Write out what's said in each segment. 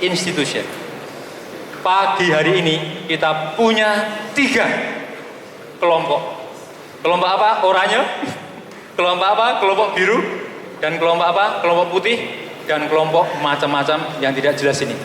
Institution. Pagi hari ini kita punya 3 kelompok. Kelompok apa? Oranye. Kelompok apa? Kelompok biru. Dan kelompok apa? Kelompok putih. Dan kelompok macam-macam yang tidak jelas ini.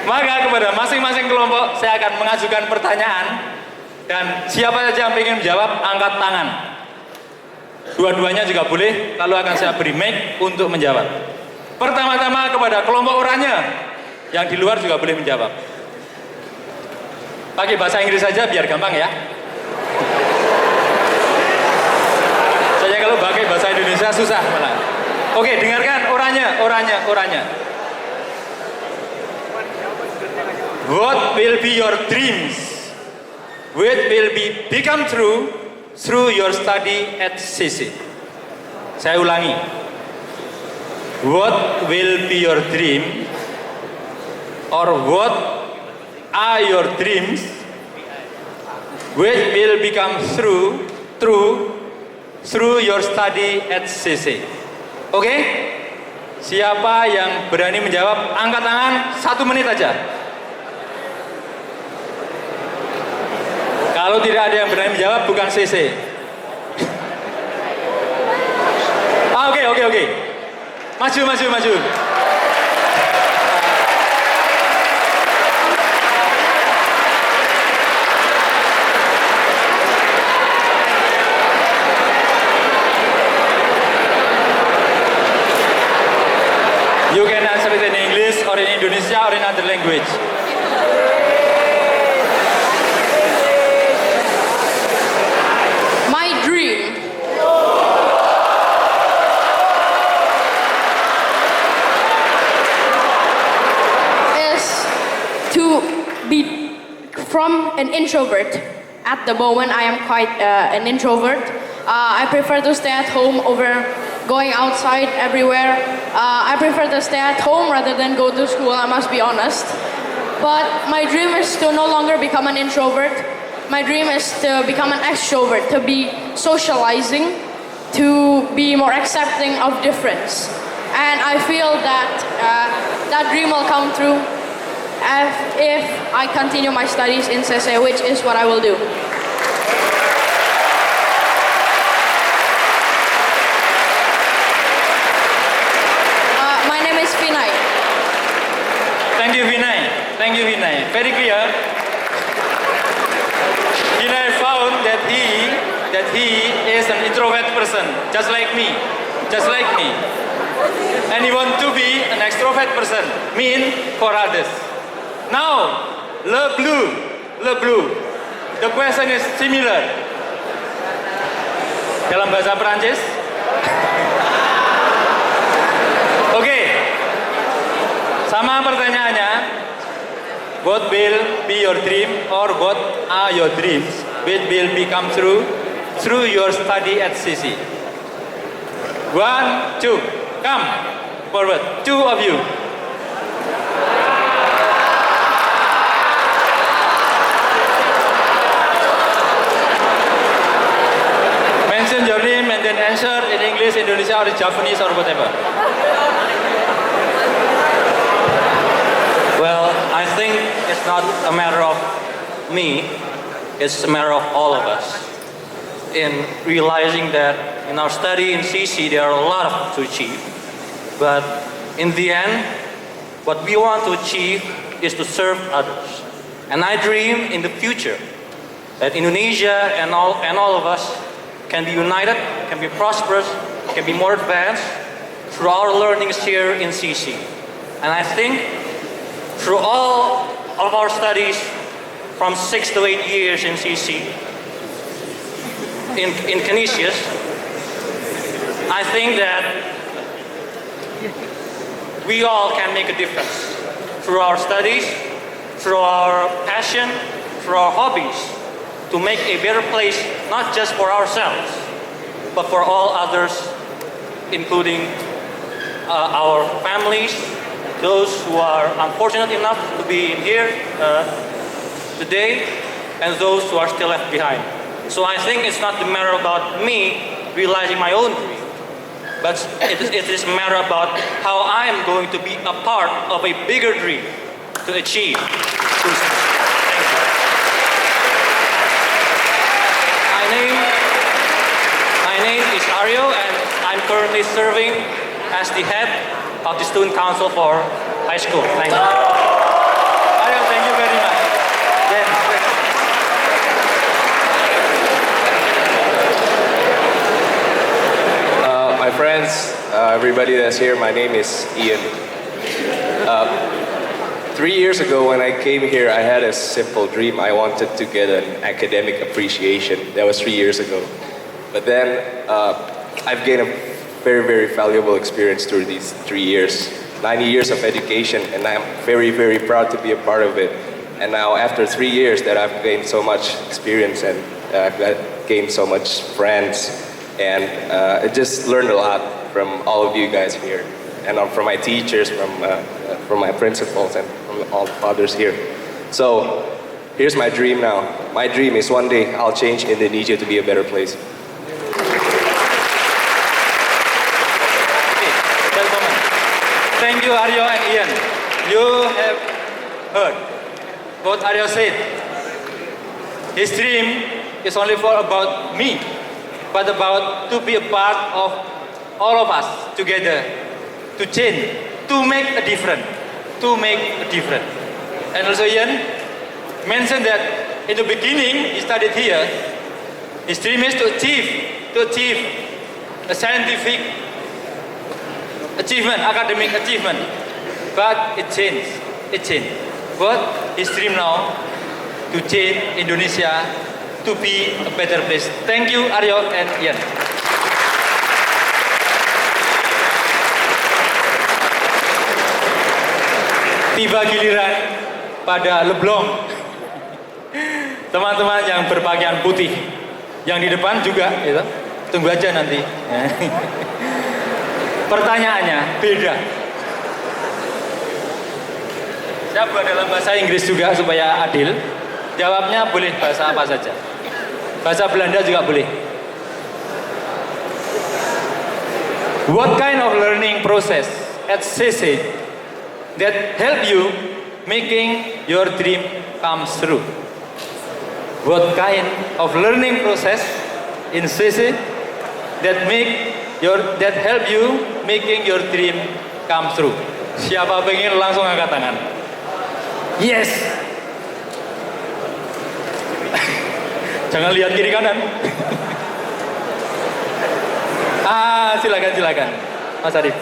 Maka kepada masing-masing kelompok saya akan mengajukan pertanyaan. Dan siapa saja yang ingin menjawab, angkat tangan. Dua-duanya juga boleh, lalu akan saya beri mic untuk menjawab. Pertama-tama kepada kelompok oranye, yang di luar juga boleh menjawab. Pakai bahasa Inggris saja biar gampang ya. Saya kalau pakai bahasa Indonesia susah malah. Oke, dengarkan oranye. What will be your dreams? What will become true through your study at CC? Saya ulangi. What will be your dream, or what are your dreams which will become true through your study at CC? Oke? Siapa yang berani menjawab, angkat tangan 1 menit aja. Kalau tidak ada yang berani menjawab, bukan CC. Oke. Maju. You can answer it in English or in Indonesia or in other language. My dream is to be from an introvert. At the moment, I am quite an introvert. I prefer to stay at home over going outside everywhere. I prefer to stay at home rather than go to school, I must be honest. But my dream is to no longer become an introvert. My dream is to become an extrovert, to be socializing, to be more accepting of difference. And I feel that that dream will come true if I continue my studies in CC, which is what I will do. My name is Vinay. Thank you, Vinay. Very clear. Vinay found that he is an introvert person, just like me. And he want to be an extrovert person, mean for others. Now, le bleu. The question is similar. Dalam bahasa Perancis. Oke. Sama pertanyaannya. What will be your dream, or what are your dreams which will become true through your study at CC? 1, 2, come forward. 2 of you. Mention your name and then answer in English, Indonesia, or Japanese, or whatever. Well, I think it's not a matter of me, it's a matter of all of us. In realizing that in our study in CC there are a lot to achieve, but in the end, what we want to achieve is to serve others. And I dream in the future that Indonesia and all of us can be united, can be prosperous, can be more advanced through our learnings here in CC. And I think through all of our studies from 6 to 8 years in CC, in Canisius, I think that we all can make a difference through our studies, through our passion, through our hobbies, to make a better place, not just for ourselves, but for all others, including our families, those who are unfortunate enough to be here today, and those who are still left behind. So I think it's not a matter about me realizing my own dream, but it is a matter about how I am going to be a part of a bigger dream to achieve. Thank you. My name is Aryo, and I'm currently serving as the head of the Student Council for high school. Thank you. Aryo, thank you very much. Then, my friends, everybody that's here, my name is Ian. 3 years ago when I came here, I had a simple dream. I wanted to get an academic appreciation. That was 3 years ago. But then I've gained a very, very valuable experience through these 3 years. 90 years of education, and I'm very, very proud to be a part of it. And now after 3 years that I've gained so much experience and I've gained so much friends, and I just learned a lot from all of you guys here, and from my teachers, from my principals, and from all the fathers here. So here's my dream now. My dream is one day I'll change Indonesia to be a better place. thank you, Aryo and Ian. You have heard what Aryo said. His dream is only for about me, but about to be a part of all of us together, to change, to make a difference, And also Ian mentioned that in the beginning he studied here. His dream is to achieve a scientific achievement, academic achievement. But it changed. But his dream now to change Indonesia to be a better place. Thank you, Aryo and Ian. Tiba giliran pada Leblong. Teman-teman yang berpakaian putih, yang di depan juga, gitu. Tunggu aja nanti. Pertanyaannya beda. Saya buat dalam bahasa Inggris juga supaya adil. Jawabnya boleh bahasa apa saja. Bahasa Belanda juga boleh. What kind of learning process at CC that help you making your dream come true? What kind of learning process in CC that help you making your dream come true? Siapa pengen langsung angkat tangan? Yes. Jangan lihat kiri kanan. Silakan, Mas Arif.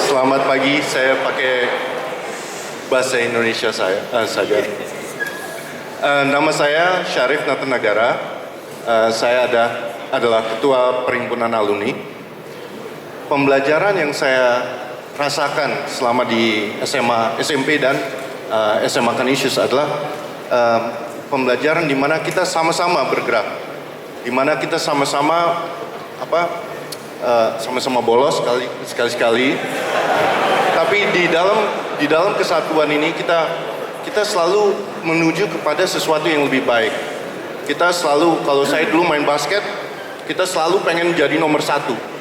Selamat pagi, saya pakai bahasa Indonesia saja. Nama saya Syarif Natanagara. Saya adalah ketua perhimpunan alumni. Pembelajaran yang saya rasakan selama di SMA, SMP dan SMA Canisius adalah pembelajaran di mana kita sama-sama bergerak, di mana kita sama-sama sama-sama bolos sekali-sekali. Tapi di dalam kesatuan ini kita selalu menuju kepada sesuatu yang lebih baik. Kita selalu, kalau saya dulu main basket, kita selalu pengen jadi nomor 1.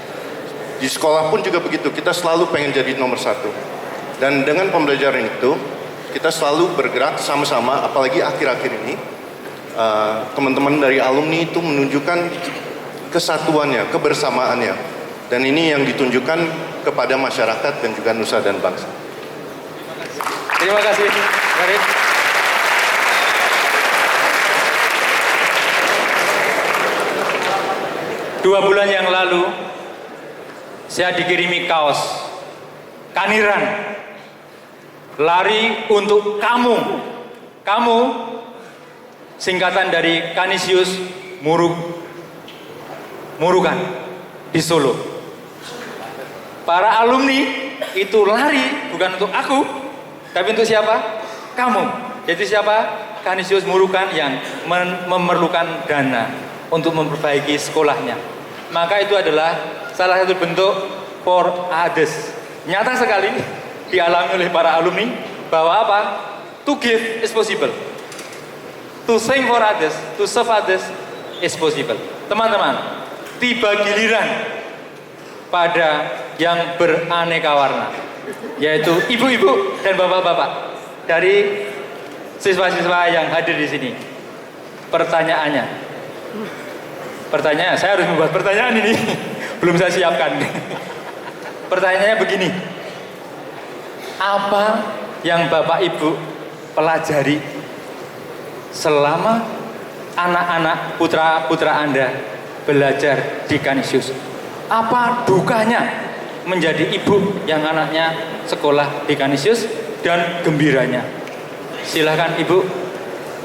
Di sekolah pun juga begitu, kita selalu pengen jadi nomor 1. Dan dengan pembelajaran itu, kita selalu bergerak sama-sama, apalagi akhir-akhir ini, teman-teman dari alumni itu menunjukkan kesatuannya, kebersamaannya. Dan ini yang ditunjukkan kepada masyarakat dan juga nusa dan bangsa. Terima kasih, Arif. Dua bulan yang lalu, saya dikirimi kaos Kaniran, lari untuk kamu. Kamu singkatan dari Canisius Murukan di Solo. Para alumni itu lari bukan untuk aku, tapi untuk siapa? Kamu. Jadi siapa? Canisius Murukan yang memerlukan dana untuk memperbaiki sekolahnya. Maka itu adalah salah satu bentuk for others. Nyata sekali dialami oleh para alumni bahwa apa? To give is possible. To think for others, to serve others is possible. Teman-teman, tiba giliran pada yang beraneka warna, yaitu ibu-ibu dan bapak-bapak dari siswa-siswa yang hadir di sini. Pertanyaannya, saya harus membuat pertanyaan ini, belum saya siapkan. Pertanyaannya begini, apa yang Bapak Ibu pelajari selama anak-anak putra-putra Anda belajar di Canisius? Apa dukanya menjadi ibu yang anaknya sekolah di Canisius dan gembiranya? Silahkan Ibu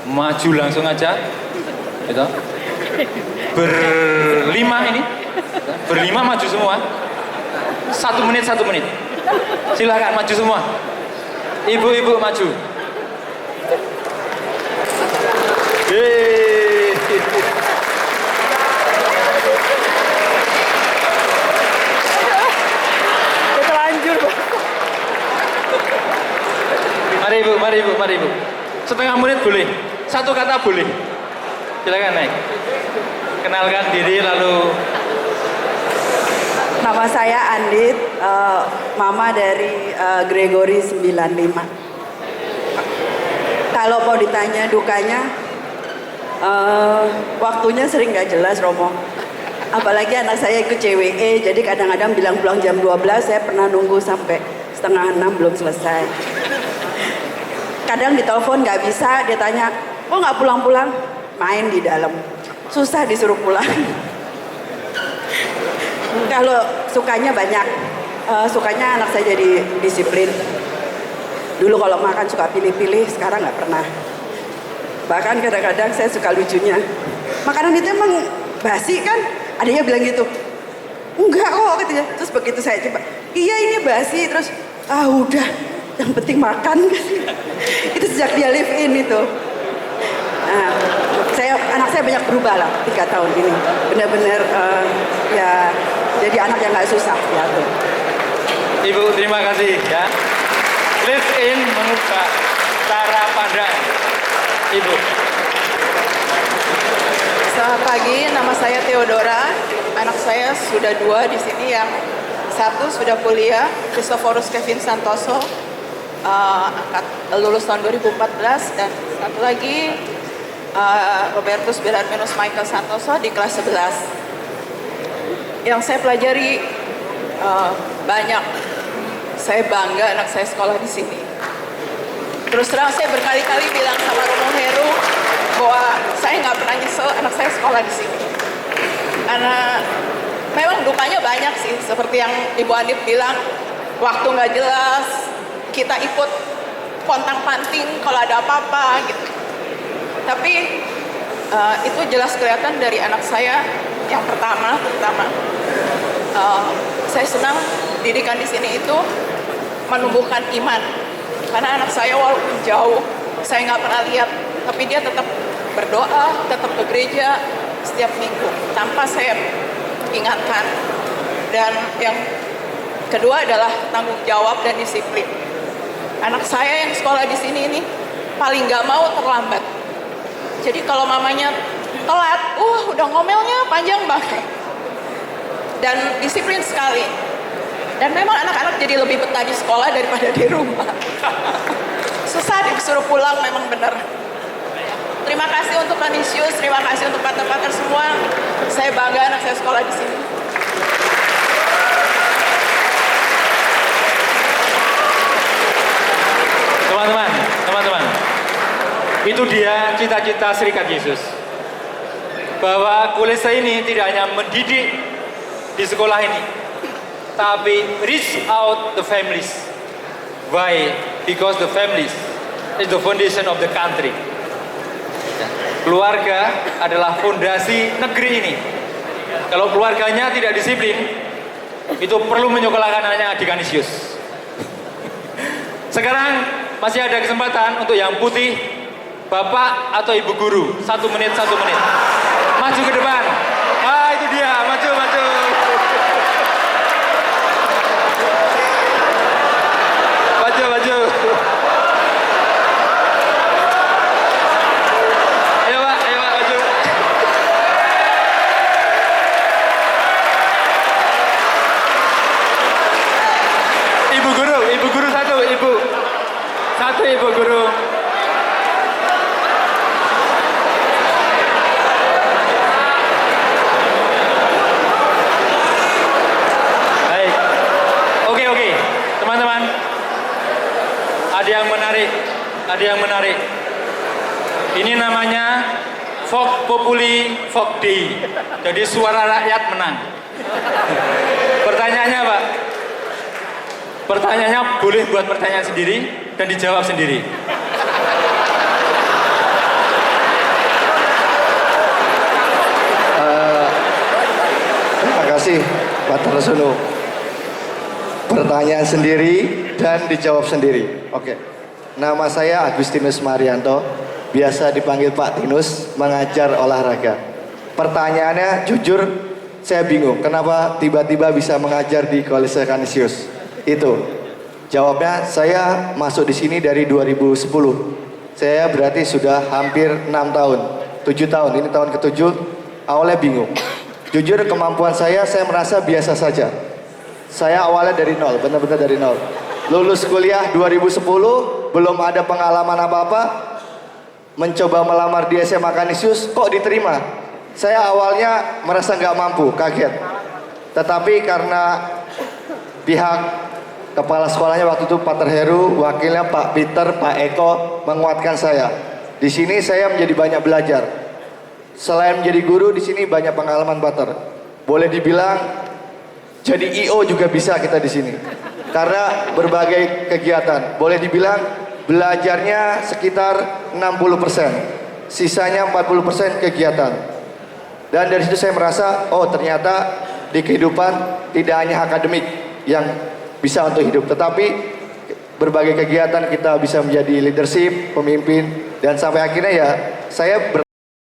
maju langsung aja. Gitu. Berlima maju semua. 1 menit. Silahkan maju semua. Ibu-ibu maju. Yeay. Terlanjur. Mari ibu. Setengah menit boleh. 1 kata boleh. Silakan naik. Kenalkan diri lalu. Nama saya Andit, mama dari Gregory 95. Kalau mau ditanya dukanya, waktunya sering nggak jelas, Romo. Apalagi anak saya ikut CWE, jadi kadang-kadang bilang pulang jam 12, saya pernah nunggu sampai 5:30 belum selesai. Kadang ditelepon nggak bisa, dia tanya, kok nggak pulang-pulang? Main di dalam. Susah disuruh pulang. Kalau sukanya banyak, sukanya anak saya jadi disiplin. Dulu kalau makan suka pilih-pilih, sekarang nggak pernah. Bahkan kadang-kadang saya suka lucunya. Makanan itu emang basi kan? Adanya bilang gitu. Enggak kok, katanya. Terus begitu saya coba, iya ini basi. Terus, udah, yang penting makan. Itu sejak dia live in itu. Nah, anak saya banyak berubah lah 3 tahun ini. Benar-benar ya jadi anak yang nggak susah ya tuh. Ibu terima kasih ya. Live in mengubah cara pandang Ibu. Selamat pagi, nama saya Theodora. Anak saya sudah 2 di sini, yang satu sudah kuliah, Christophorus Kevin Santoso, lulus tahun 2014, dan satu lagi Robertus Belarminus Michael Santoso di kelas 11. Yang saya pelajari banyak. Saya bangga anak saya sekolah di sini. Terus terang saya berkali-kali bilang sama Romo Heru bahwa saya nggak pernah nyesel anak saya sekolah di sini. Karena memang dukanya banyak sih, seperti yang Ibu Anit bilang, waktu nggak jelas, kita ikut pontang-panting kalau ada apa-apa gitu. Tapi itu jelas kelihatan dari anak saya yang pertama. Saya senang didikan di sini itu menumbuhkan iman. Karena anak saya walaupun jauh, saya nggak pernah lihat, tapi dia tetap berdoa, tetap ke gereja setiap minggu tanpa saya ingatkan. Dan yang kedua adalah tanggung jawab dan disiplin. Anak saya yang sekolah di sini ini paling nggak mau terlambat. Jadi kalau mamanya telat, udah ngomelnya panjang banget. Dan disiplin sekali. Dan memang anak-anak jadi lebih betah di sekolah daripada di rumah. Susah disuruh pulang memang benar. Terima kasih untuk Canisius, terima kasih untuk pater-pater semua. Saya bangga anak saya sekolah di sini. Teman-teman, itu dia cita-cita Serikat Yesus. Bahwa Kulesa ini tidak hanya mendidik di sekolah ini, tapi reach out the families. Why? Because the families is the foundation of the country. Keluarga adalah fondasi negeri ini. Kalau keluarganya tidak disiplin, itu perlu menyekolahkan anaknya di Canisius. Sekarang masih ada kesempatan untuk yang putih, Bapak atau Ibu Guru. 1 menit. Maju ke depan. Itu dia, maju. Maju. ada yang menarik. Ini namanya Vox Populi Vox Dei. Jadi suara rakyat menang. Pertanyaannya Pak. Pertanyaannya boleh buat pertanyaan sendiri dan dijawab sendiri. Terima kasih Pak Tarsono. Pertanyaan sendiri dan dijawab sendiri. Oke. Nama saya Agustinus Marianto, biasa dipanggil Pak Tinus, mengajar olahraga. Pertanyaannya jujur saya bingung, kenapa tiba-tiba bisa mengajar di Kolese Canisius? Itu. Jawabnya saya masuk di sini dari 2010. Saya berarti sudah hampir 6 tahun, 7 tahun. Ini tahun ke-7. Awalnya bingung. Jujur kemampuan saya merasa biasa saja. Saya awalnya dari nol, benar-benar dari nol. Lulus kuliah 2010, belum ada pengalaman apa-apa. Mencoba melamar di SMA Canisius, kok diterima? Saya awalnya merasa nggak mampu, kaget. Tetapi karena pihak kepala sekolahnya waktu itu Pak Terheru, wakilnya Pak Peter, Pak Eko menguatkan saya. Di sini saya menjadi banyak belajar. Selain menjadi guru, di sini banyak pengalaman Pater. Boleh dibilang jadi IO juga bisa kita di sini. Karena berbagai kegiatan. Boleh dibilang belajarnya sekitar 60%. Sisanya 40% kegiatan. Dan dari situ saya merasa, oh ternyata di kehidupan tidak hanya akademik yang bisa untuk hidup, tetapi berbagai kegiatan kita bisa menjadi leadership, pemimpin, dan sampai akhirnya ya saya